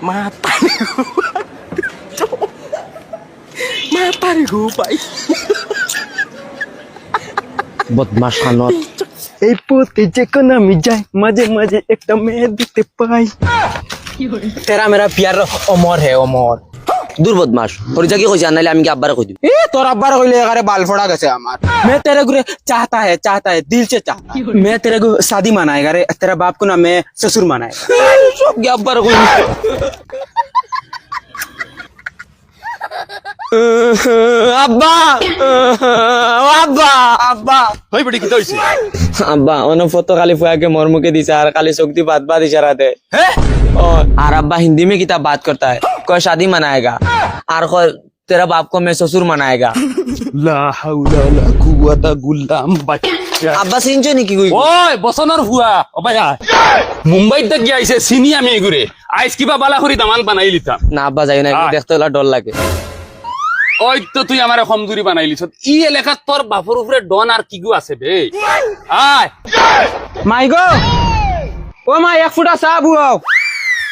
মাতারে গো ভাই বদমাশ খানত এই পথে যে কোন আমি যাই মাঝে মাঝে একটা মেয়ে দেখতে পাই তেরা মেরা পিয়ার অমর হে অমর দূর বদমাশ হরিজা কি কইছ নাইলে আমি কি আব্বারে কই দিম এ তোর আব্বার কইলে একারে বাল ফোড়া গেছে আমার मैं तेरे को चाहता है दिल से चाहता मैं तेरे को शादी मनाएगा रे तेरा बाप को ना मैं ससुर मनाएगा সব কি আব্বারে কই আব্বা আব্বা আব্বা হই বড়ি কি হইছে আব্বা অন ফটো খালি ফুয়াকে मोर मुके दिसा আর খালি শক্তি बात बात इशारा दे हैं और अब्बा हिंदी में किताब बात करता है कोई शादी मनाएगा और कोई तेरा बाप को मैं ससुर मनाएगा লা হাওলা লা কুওয়াতা গুল্লাম বাচ্চা अब्बा सिंचो नहीं की कोई ওই বসনৰ হুয়া অবায়া মুম্বাইত দেখ গিয়াইছে চিনি আমি এগুরে আইস কিবা বালা করি দামান বানাই লিতাম ना अब्बा जाई ना देखते होला डर লাগে ওই তো তুই আমারে কমজুরি বানাই লিছ ই এলাকাত তোর বাপর উপরে ডন আর কিগু আছে বে আয় माई गो ओ माई एक फुटा साहब हुआ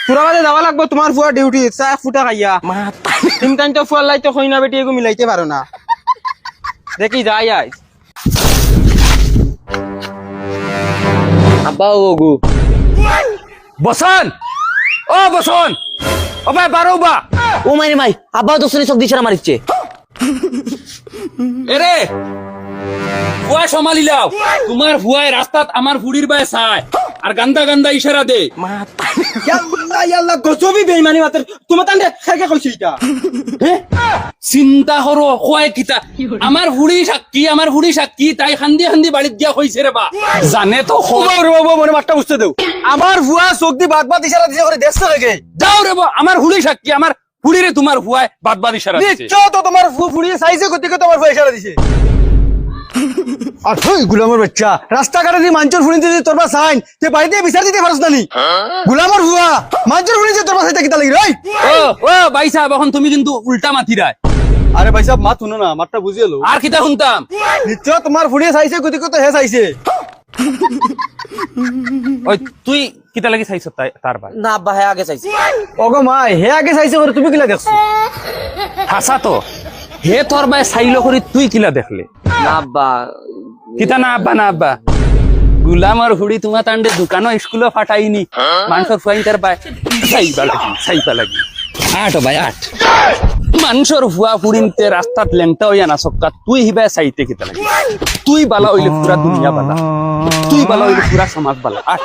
पूरा बादे दवा लागबो तुम्हार फुआ ड्यूटी सा एक फुटा खाइया तुम कान तो फुआ लाई तो खोइना बेटी एगो मिलाइते पारो ना देखी जाय आय अब्बा ओगु বসন ও বসন অবাই বারো বা ओ मारी माई अब्बा तो सुनी शक्ति इशारा मारिচ্ছে এরে ফুয়া সমালি লাও তোমার ফুয়ায় রাস্তাত আমার ফুড়ির বায় চায় আর গান্দা গান্দা ইশারা দে याल्ला गजो भी बेईमानी मात्र तुम तांडे खाके কইছি এটা চিন্তা করো কয় কিতা আমার ফুড়ি সাক্ষী তাই খান্দি খান্দি বাড়িত দিয়া কইছে রে বা জানে তো বাবা মনে মাঠটা বুঝতে দাও আমার ফুয়া চোখ দি বাদ বাদ ইশারা দিছে করে দেখছ লাগে যাও রে বা আমার ফুড়ি সাক্ষী আমার ফুড়িরে তোমার ফুয়ায় বাদ বাদ ইশারা দিছে নিশ্চয় তো তোমার ফুড়িয়ে সাইজে গতি করে তোমার ফুয়া ইশারা দিছে আর তুই গুলামের বাচ্চা রাস্তা কাটে দি মাঞ্চর ফুড়িতে দি তোরবা সাইন তে বাড়িতে বিচার দিতে পারছ না নি গুলামের ফুয়া মাঞ্চর ফুড়িতে তোরবা সাইতে কিতা লাগি রই ও ভাই সাহেব এখন তুমি কিন্তু উল্টা মাথিরায় আরে ভাই সাহেব মাত শুনো না মাতটা বুঝিয়ে লো আর কিতা শুনতাম নিশ্চয় তোমার ফুড়িয়ে সাইজে গতি করে হে সাইছে ওই তুই কিতা লাগি চাইছ তার ভাই ना अब्बा है आगे চাইছে ওগো মাই হে আগে সাইছে করে তুমি কিলা দেখছো হাসা তো হে তোর ভাই চাইল করি তুই কিলা দেখলে ना अब्बा কিতা না আব্বা গুলামর হুড়ি তোমার তান্ডে দোকানো স্কুলে ফাটাইনি মানুষের ফুয়াইন তার ভাই চাইবা লাগি আট ভাই আট মানুষের ফুয়া ফুড়িনতে রাস্তাত লেংটা হইয়া না সক্কা তুই হিবা চাইতে কিতা লাগি তুই বালা হইলে পুরা দুনিয়া বালা তুই বালা হইলে পুরা সমাজ বালা আট